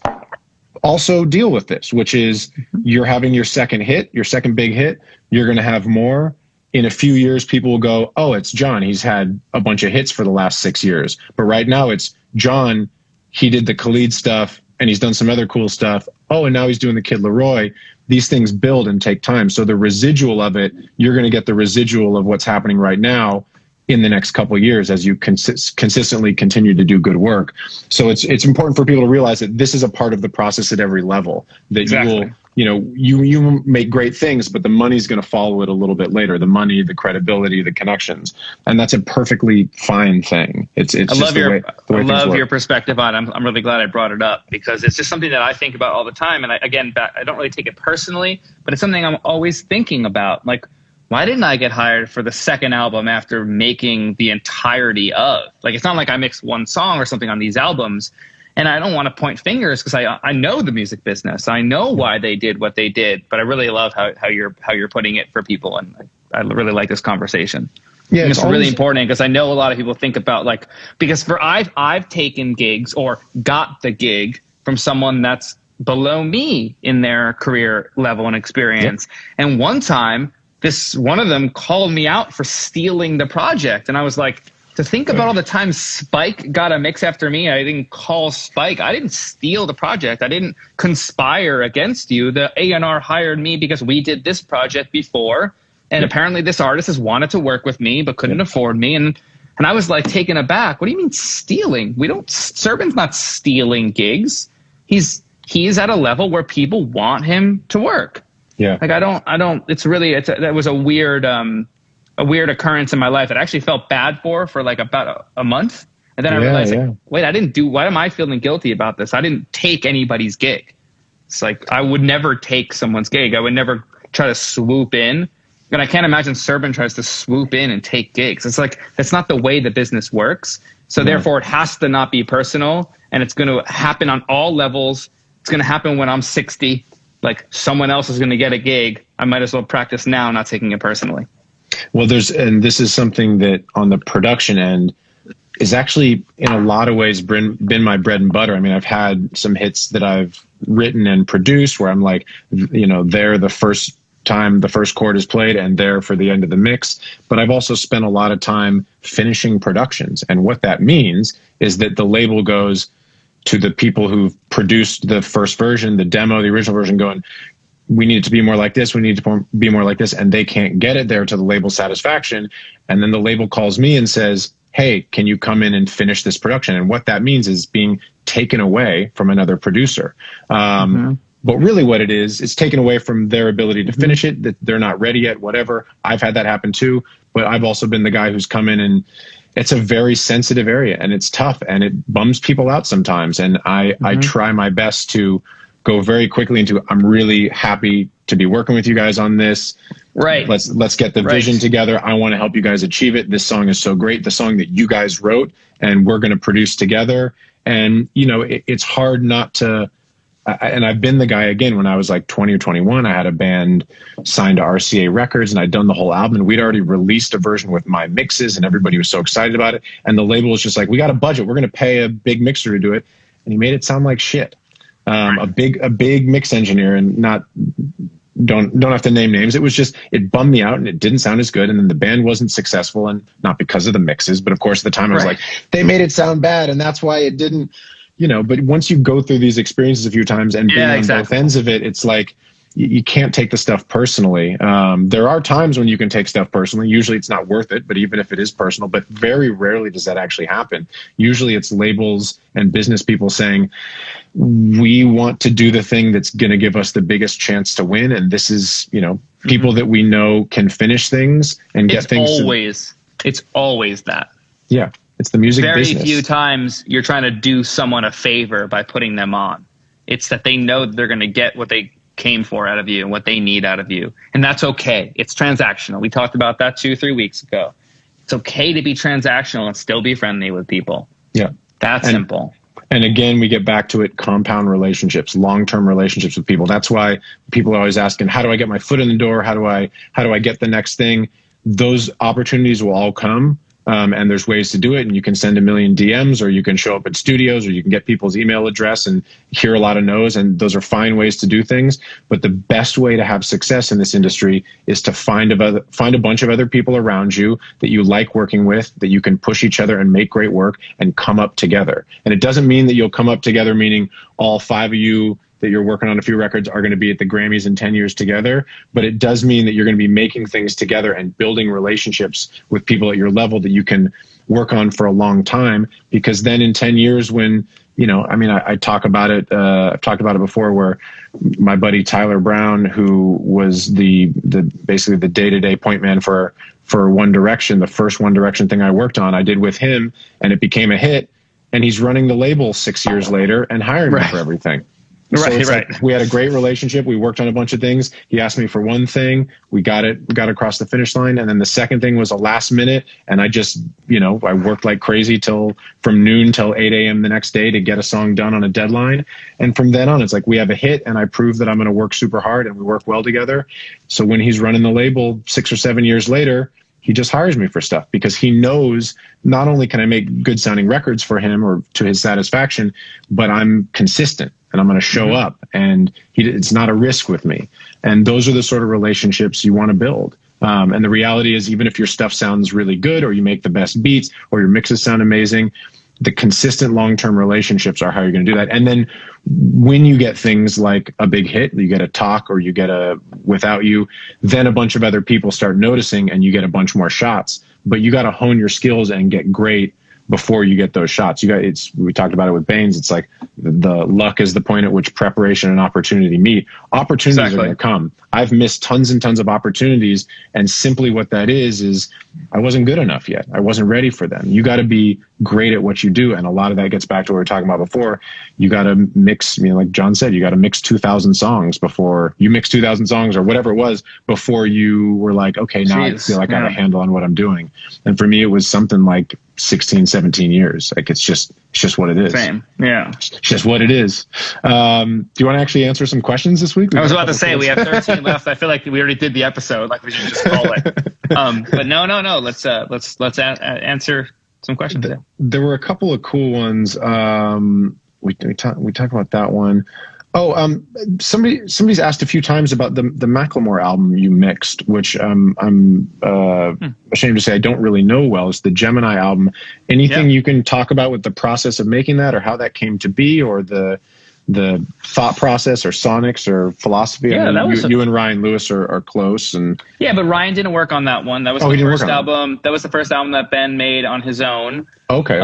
also deal with this, which is you're having your second hit, your second big hit, you're going to have more. In a few years, people will go, oh, it's Jon. He's had a bunch of hits for the last 6 years. But right now it's Jon. He did the Khalid stuff and he's done some other cool stuff. Oh, and now he's doing the Kid Laroi. These things build and take time. So the residual of it, you're going to get the residual of what's happening right now in the next couple of years as you consistently continue to do good work. So it's important for people to realize that this is a part of the process at every level, that you will, you make great things, but the money's going to follow it a little bit later. The money, the credibility, the connections. And that's a perfectly fine thing. I love your perspective on it. I'm really glad I brought it up because it's just something that I think about all the time. And I don't really take it personally, but it's something I'm always thinking about. Like, why didn't I get hired for the second album after making the entirety of? Like, it's not like I mixed one song or something on these albums. And I don't want to point fingers because I know the music business. I know why they did what they did. But I really love how you're putting it for people. And I really like this conversation. Yeah, it's really important because I know a lot of people think about because I've taken gigs or got the gig from someone that's below me in their career level and experience. Yep. And one time one of them called me out for stealing the project. And I was like, to think about all the times Spike got a mix after me, I didn't call Spike. I didn't steal the project. I didn't conspire against you. The A&R hired me because we did this project before. And apparently this artist has wanted to work with me, but couldn't afford me. And I was like taken aback. What do you mean stealing? Serban's not stealing gigs. He's at a level where people want him to work. Yeah. Like I don't, that was a weird occurrence in my life. It actually felt bad for like about a month. And then I realized, like, wait, why am I feeling guilty about this? I didn't take anybody's gig. It's like, I would never take someone's gig. I would never try to swoop in. And I can't imagine Serban tries to swoop in and take gigs. It's like, that's not the way the business works. So therefore it has to not be personal, and it's going to happen on all levels. It's going to happen when I'm 60. Like someone else is going to get a gig. I might as well practice now, not taking it personally. Well, and this is something that on the production end is actually in a lot of ways been my bread and butter. I mean, I've had some hits that I've written and produced where I'm like, they're the first time the first chord is played and there for the end of the mix. But I've also spent a lot of time finishing productions. And what that means is that the label goes to the people who've produced the first version, the demo, the original version, going, we need it to be more like this. We need to be more like this. And they can't get it there to the label's satisfaction. And then the label calls me and says, hey, can you come in and finish this production? And what that means is being taken away from another producer. But really what it is, it's taken away from their ability to finish it, that they're not ready yet, whatever. I've had that happen too, but I've also been the guy who's come in, and it's a very sensitive area and it's tough and it bums people out sometimes. And I try my best to go very quickly into, I'm really happy to be working with you guys on this. Right. Let's get the vision together. I want to help you guys achieve it. This song is so great. The song that you guys wrote, and we're going to produce together. And, it's hard not to, and I've been the guy, again, when I was like 20 or 21, I had a band signed to RCA Records and I'd done the whole album, and we'd already released a version with my mixes and everybody was so excited about it. And the label was just like, we got a budget. We're going to pay a big mixer to do it. And he made it sound like shit. A big mix engineer, and don't have to name names. It was just, it bummed me out and it didn't sound as good. And then the band wasn't successful, and not because of the mixes, but of course at the time I was like, they made it sound bad and that's why it didn't, but once you go through these experiences a few times and being on both ends of it, it's like, you can't take the stuff personally. There are times when you can take stuff personally. Usually it's not worth it, but even if it is personal, but very rarely does that actually happen. Usually it's labels and business people saying, we want to do the thing that's going to give us the biggest chance to win. And this is, people that we know can finish things and get things. It's always that. Yeah. It's the music business. Very few times you're trying to do someone a favor by putting them on. It's that they know that they're going to get what they came for out of you and what they need out of you. And that's okay. It's transactional. We talked about that 2-3 weeks ago. It's okay to be transactional and still be friendly with people. Yeah. That's simple. And again, we get back to it, compound relationships, long-term relationships with people. That's why people are always asking, how do I get my foot in the door? How do I get the next thing? Those opportunities will all come. And there's ways to do it, and you can send a million DMs, or you can show up at studios, or you can get people's email address and hear a lot of no's, and those are fine ways to do things. But the best way to have success in this industry is to find a bunch of other people around you that you like working with, that you can push each other and make great work and come up together. And it doesn't mean that you'll come up together, meaning all 5 of you that you're working on a few records are going to be at the Grammys in 10 years together. But it does mean that you're going to be making things together and building relationships with people at your level that you can work on for a long time. Because then in 10 years, when, I talk about it, I've talked about it before, where my buddy Tyler Brown, who was basically the day-to-day point man for One Direction, the first One Direction thing I worked on, I did with him, and it became a hit. And he's running the label 6 years later and hiring me for everything. Like, we had a great relationship. We worked on a bunch of things. He asked me for one thing. We got across the finish line. And then the second thing was a last minute. And I just, I worked like crazy from noon till 8 a.m. the next day to get a song done on a deadline. And from then on, it's like, we have a hit, and I prove that I'm going to work super hard and we work well together. So when he's running the label 6 or 7 years later, he just hires me for stuff, because he knows not only can I make good sounding records for him or to his satisfaction, but I'm consistent and I'm going to show up, and it's not a risk with me. And those are the sort of relationships you want to build. And the reality is, even if your stuff sounds really good, or you make the best beats, or your mixes sound amazing, the consistent long-term relationships are how you're going to do that. And then when you get things like a big hit, you get a talk, or you get a Without You, then a bunch of other people start noticing and you get a bunch more shots. But you got to hone your skills and get great before you get those shots. We talked about it with Baines. It's like the luck is the point at which preparation and opportunity meet. Opportunities are going to come. I've missed tons and tons of opportunities. And simply what that is I wasn't good enough yet. I wasn't ready for them. You got to be great at what you do. And a lot of that gets back to what we were talking about before. You got to mix, like John said, you got to mix 2,000 songs before you mix 2,000 songs or whatever it was before you were like, okay, now I feel like I have a handle on what I'm doing. And for me, it was something like 16, 17 years. Like, it's just what it is. Same. Yeah. It's just what it is. Do you want to actually answer some questions this week? I was about to say, we have 13 left. I feel like we already did the episode. Like, we should just call it. But no. Let's answer some questions. There were a couple of cool ones. We talked about that one. Oh, somebody's asked a few times about the Macklemore album you mixed, which I'm ashamed to say I don't really know well. It's the Gemini album. Anything you can talk about with the process of making that, or how that came to be, or the thought process, or sonics, or philosophy? Yeah, you and Ryan Lewis are close, and but Ryan didn't work on that one. That was the first album. That was the first album that Ben made on his own. Okay.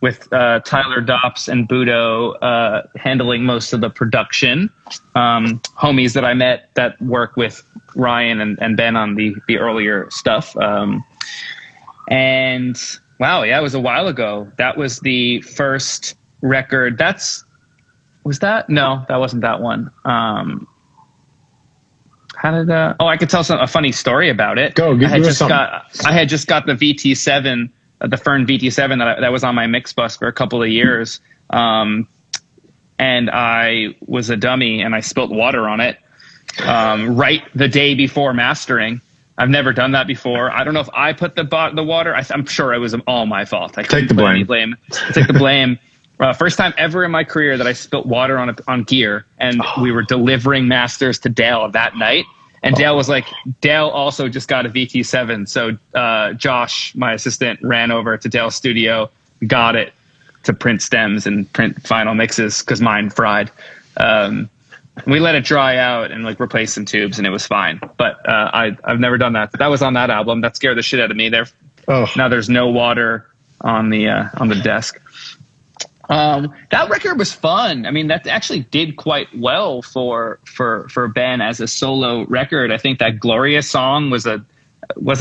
With Tyler Dops and Budo handling most of the production. Homies that I met that work with Ryan and Ben on the earlier stuff. And wow, it was a while ago. That was the first record. Was that? No, that wasn't that one. How did I could tell a funny story about it. Go, I had just got the VT7, the Fern VT7 that was on my mix bus for a couple of years. And I was a dummy and I spilt water on it right the day before mastering. I've never done that before. I don't know if I put the water. I'm sure it was all my fault. I take the blame. Take the blame. First time ever in my career that I spilt water on gear, and we were delivering masters to Dale that night. And Dale was like, Dale also just got a VT7. So Josh, my assistant, ran over to Dale's studio, got it to print stems and print final mixes because mine fried. We let it dry out and like replace some tubes, and it was fine. But I've never done that. That was on that album. That scared the shit out of me. Now there's no water on the desk. That record was fun. I mean, that actually did quite well for Ben as a solo record. I think that Glorious song wasn't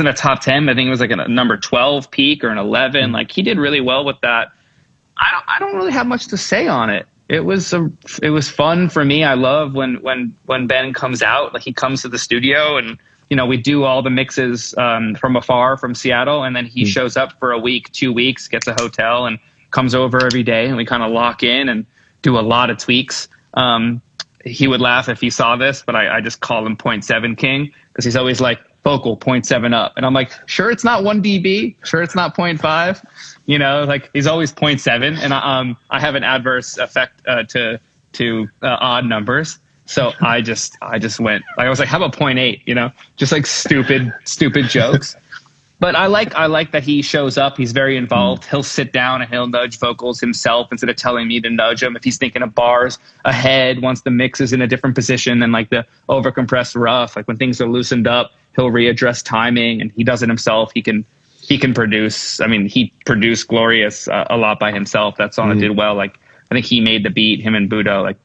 a top 10. I think it was like a number 12 peak or an 11. Like, he did really well with that. I don't really have much to say on it. It was fun for me. I love when Ben comes out, like he comes to the studio and, we do all the mixes from afar from Seattle. And then he shows up for a week, 2 weeks, gets a hotel and comes over every day, and we kind of lock in and do a lot of tweaks. He would laugh if he saw this, but I just call him 0.7 King because he's always like, vocal 0.7 up. And I'm like, sure, it's not 1 dB. Sure, it's not 0.5. Like he's always 0.7. And I have an adverse effect to odd numbers. So I just went, I was like, how about 0.8? Just like stupid jokes. But I like that he shows up. He's very involved. He'll sit down and he'll nudge vocals himself instead of telling me to nudge him. If he's thinking of bars ahead, once the mix is in a different position than like the overcompressed rough, like when things are loosened up, he'll readjust timing, and he does it himself. He can produce. I mean, he produced Glorious a lot by himself. That song that did well. Like I think he made the beat. Him and Budo. Like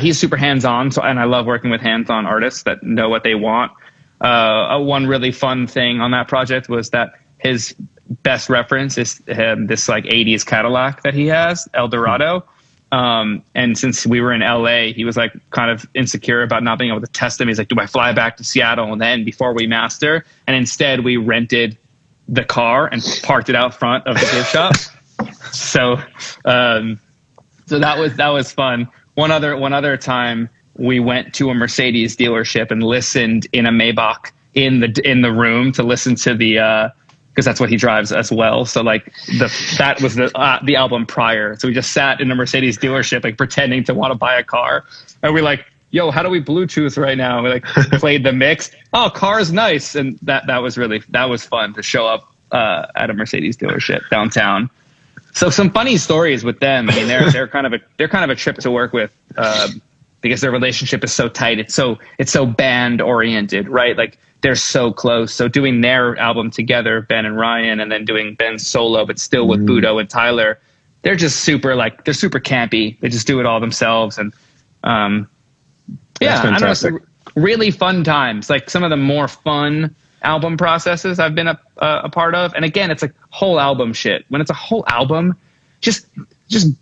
he's super hands-on. So, and I love working with hands-on artists that know what they want. One really fun thing on that project was that his best reference is this like 80s Cadillac that he has, El Dorado. And since we were in LA, he was like kind of insecure about not being able to test them. He's like, do I fly back to Seattle and then before we master? And instead we rented the car and parked it out front of the gift shop. So that was fun. One other time, we went to a Mercedes dealership and listened in a Maybach in the room to listen to the because that's what he drives as well. So like that was the album prior. So we just sat in a Mercedes dealership like pretending to want to buy a car, and we like yo, how do we Bluetooth right now? We like played the mix. Oh, car's nice. And that was fun to show up at a Mercedes dealership downtown. So some funny stories with them. I mean, they're kind of a trip to work with, because their relationship is so tight. It's so band oriented, right? Like they're so close. So doing their album together, Ben and Ryan, and then doing Ben's solo, but still with Budo and Tyler, they're just super campy. They just do it all themselves. And I don't know, really fun times. Like some of the more fun album processes I've been a part of. And again, it's like whole album shit. When it's a whole album, just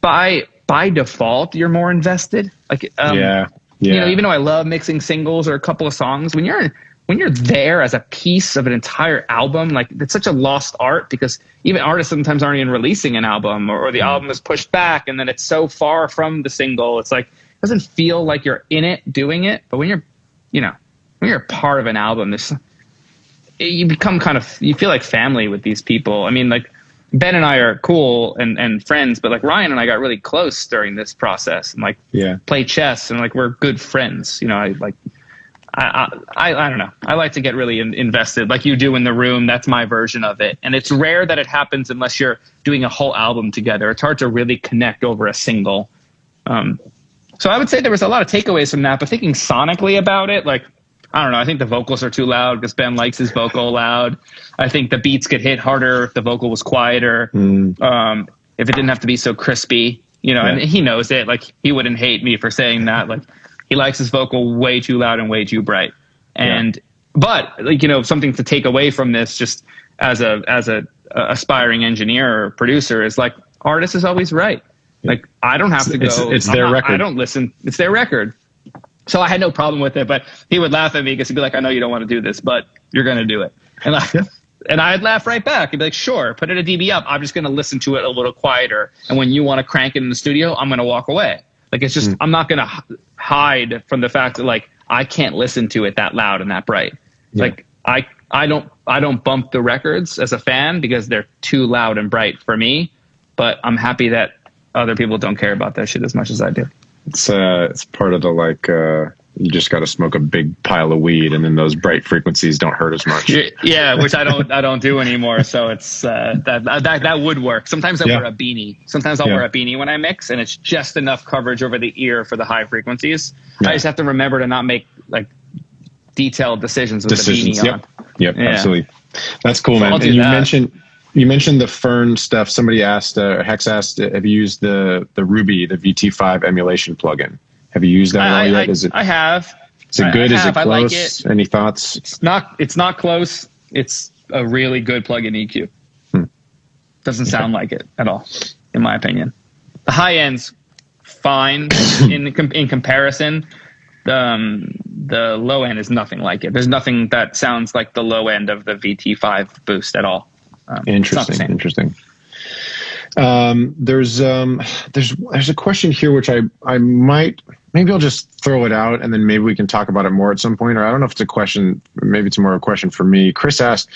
by default, you're more invested. Like, you know, even though I love mixing singles or a couple of songs, when you're there as a piece of an entire album, like it's such a lost art, because even artists sometimes aren't even releasing an album, or the album is pushed back and then it's so far from the single. It's like, it doesn't feel like you're in it doing it. But when you're a part of an album, you become you feel like family with these people. I mean, like Ben and I are cool and friends, but like Ryan and I got really close during this process, and like play chess, and like we're good friends. You know, I don't know. I like to get really invested, like you do in The Room. That's my version of it, and it's rare that it happens unless you're doing a whole album together. It's hard to really connect over a single. So I would say there was a lot of takeaways from that, but thinking sonically about it, like, I don't know. I think the vocals are too loud because Ben likes his vocal loud. I think the beats could hit harder if the vocal was quieter. If it didn't have to be so crispy, you know, and he knows it. Like, he wouldn't hate me for saying that. Like, he likes his vocal way too loud and way too bright. And, but like, you know, something to take away from this, just as a aspiring engineer or producer, is like, artist is always right. Like, I don't have to go. It's their record. I don't listen. It's their record. So I had no problem with it, but he would laugh at me because he'd be like, I know you don't want to do this, but you're going to do it. And I'd laugh right back. He'd be like, sure, put it a dB up. I'm just going to listen to it a little quieter. And when you want to crank it in the studio, I'm going to walk away. Like, it's just, I'm not going to hide from the fact that, like, I can't listen to it that loud and that bright. Like, I don't bump the records as a fan because they're too loud and bright for me, but I'm happy that other people don't care about that shit as much as I do. It's part of the, like, you just got to smoke a big pile of weed, and then those bright frequencies don't hurt as much. Yeah, which I don't do anymore. So it's that would work. Sometimes I wear a beanie. Sometimes I'll wear a beanie when I mix, and it's just enough coverage over the ear for the high frequencies. I just have to remember to not make like detailed decisions with the beanie on. Yep, absolutely. That's cool, man. And you mentioned the Fern stuff. Somebody asked, Hex asked, have you used the Ruby, the VT5 emulation plugin? Have you used that at all yet? I have. Is it good? Is it close? I like it. Any thoughts? It's not close. It's a really good plugin EQ. Doesn't sound like it at all, in my opinion. The high end's fine in comparison. The low end is nothing like it. There's nothing that sounds like the low end of the VT5 boost at all. Interesting. There's a question here which I might, maybe I'll just throw it out and then maybe we can talk about it more at some point, or I don't know if it's a question, maybe it's more a question for me. Chris asked,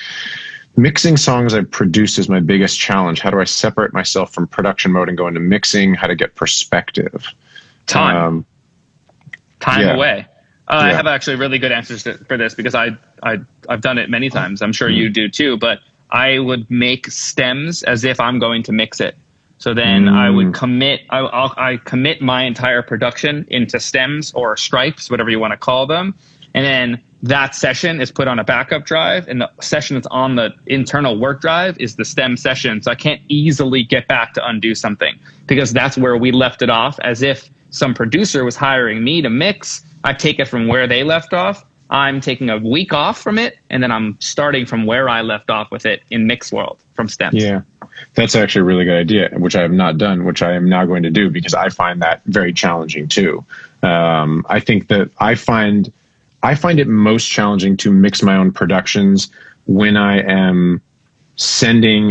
mixing songs I produce is my biggest challenge. How do I separate myself from production mode and go into mixing? How to get perspective? Time away. I have actually really good answers for this because I've done it many times. I'm sure you do too, but I would make stems as if I'm going to mix it. So then I would commit, I commit my entire production into stems or stripes, whatever you want to call them. And then that session is put on a backup drive, and the session that's on the internal work drive is the stem session. So I can't easily get back to undo something because that's where we left it off, as if some producer was hiring me to mix. I take it from where they left off. I'm taking a week off from it, and then I'm starting from where I left off with it in Mix World from stems. Yeah, that's actually a really good idea, which I have not done, which I am now going to do because I find that very challenging too. I think that I find it most challenging to mix my own productions when I am sending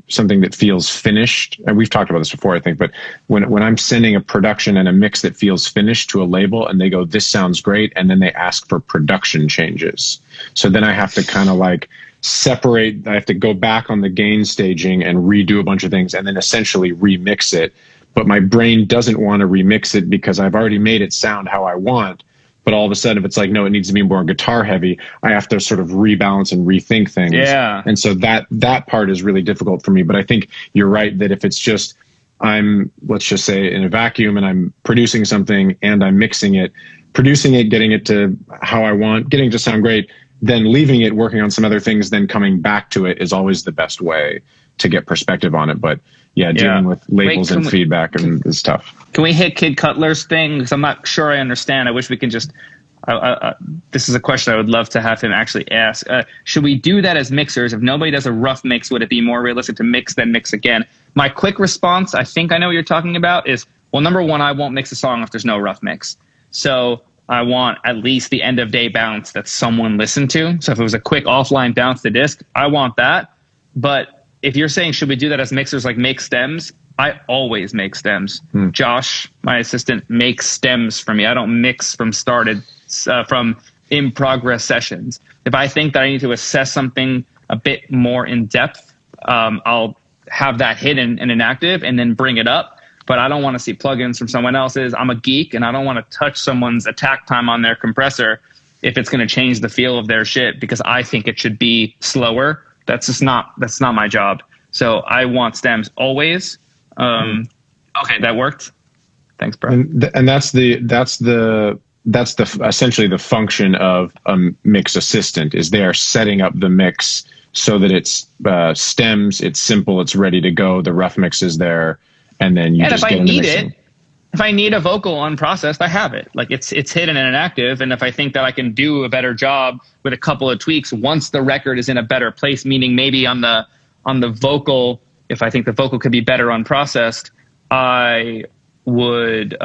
something that feels finished. And we've talked about this before, I think, but when I'm sending a production and a mix that feels finished to a label and they go, this sounds great, and then they ask for production changes. So then I have to kind of like separate, I have to go back on the gain staging and redo a bunch of things and then essentially remix it but my brain doesn't want to remix it because I've already made it sound how I want. But all of a sudden, if it's like, no, it needs to be more guitar heavy, I have to sort of rebalance and rethink things. Yeah. And so that part is really difficult for me. But I think you're right that if it's just, let's just say in a vacuum and I'm producing something and I'm mixing it, producing it, getting it to how I want, getting it to sound great, then leaving it, working on some other things, then coming back to it is always the best way to get perspective on it. But yeah, dealing with labels and feedback is tough. Can we hit Kid Cutler's thing? Because I'm not sure I understand. I wish we can just, this is a question I would love to have him actually ask. Should we do that as mixers? If nobody does a rough mix, would it be more realistic to mix then mix again? My quick response, I think I know what you're talking about, is, well, number one, I won't mix a song if there's no rough mix. So I want at least the end of day bounce that someone listened to. So if it was a quick offline bounce to disc, I want that. But if you're saying, should we do that as mixers, like make stems? I always make stems. Josh, my assistant, makes stems for me. I don't mix from from in progress sessions. If I think that I need to assess something a bit more in depth, I'll have that hidden and inactive and then bring it up. But I don't want to see plugins from someone else's. I'm a geek and I don't want to touch someone's attack time on their compressor if it's going to change the feel of their shit because I think it should be slower. That's not my job. So I want stems always. Okay, that worked. Thanks, bro. And that's essentially the function of a mix assistant is they are setting up the mix so that it's stems, it's simple, it's ready to go. The rough mix is there, and then you just get into mixing. If I need a vocal unprocessed, I have it. Like it's hidden and inactive. And if I think that I can do a better job with a couple of tweaks once the record is in a better place, meaning maybe on the vocal, if I think the vocal could be better unprocessed, I would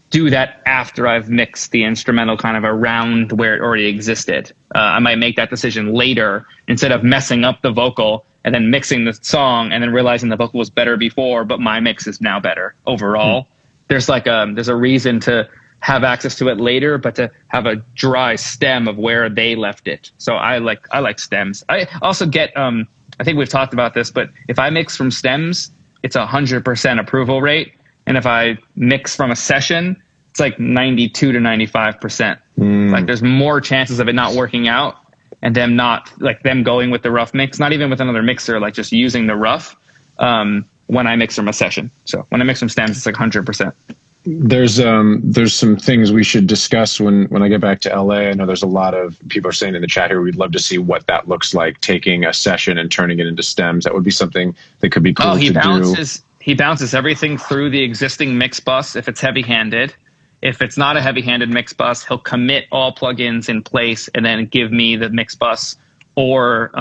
do that after I've mixed the instrumental kind of around where it already existed. I might make that decision later instead of messing up the vocal and then mixing the song and then realizing the vocal was better before, but my mix is now better overall. There's there's a reason to have access to it later, but to have a dry stem of where they left it. So I like stems. I also get, I think we've talked about this, but if I mix from stems, it's 100% approval rate. And if I mix from a session, it's like 92 to 95%. Like there's more chances of it not working out and them going with the rough mix, not even with another mixer, like just using the rough when I mix from a session. So when I mix from stems, it's like 100%. There's some things we should discuss when I get back to LA. I know there's a lot of people are saying in the chat here, we'd love to see what that looks like, taking a session and turning it into stems. That would be something that could be cool to do. He bounces everything through the existing mix bus if it's heavy-handed. If it's not a heavy-handed mix bus, he'll commit all plugins in place and then give me the mix bus or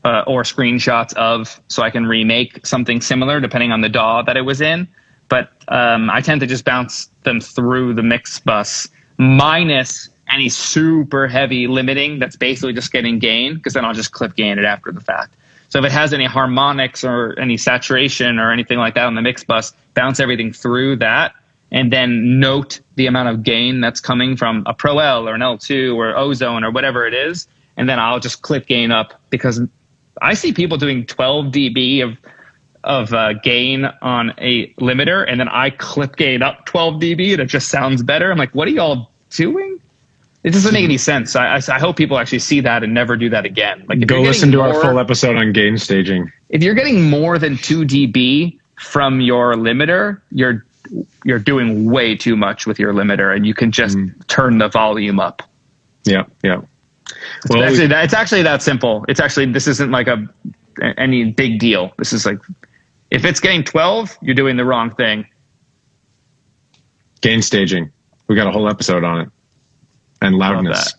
screenshots of, so I can remake something similar depending on the DAW that it was in. But I tend to just bounce them through the mix bus minus any super heavy limiting that's basically just getting gain, because then I'll just clip gain it after the fact. So if it has any harmonics or any saturation or anything like that on the mix bus, bounce everything through that and then note the amount of gain that's coming from a Pro L or an L2 or Ozone or whatever it is. And then I'll just clip gain up, because I see people doing 12 dB of gain on a limiter, and then I clip gain up 12 dB and it just sounds better. I'm like, what are y'all doing? It doesn't make any sense. I hope people actually see that and never do that again. Like, go listen to our full episode on gain staging. If you're getting more than 2 dB from your limiter, you're doing way too much with your limiter, and you can just turn the volume up. Yeah. Well, it's actually that simple. It's actually, this isn't like any big deal. This is like, if it's getting 12, you're doing the wrong thing. Gain staging. We got a whole episode on it. And loudness.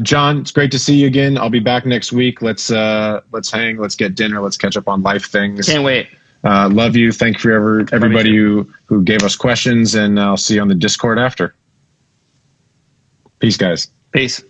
John, it's great to see you again. I'll be back next week. Let's hang, let's get dinner, let's catch up on life things. Can't wait. Love you. Thank you for everybody who gave us questions, and I'll see you on the Discord after. Peace, guys. Peace.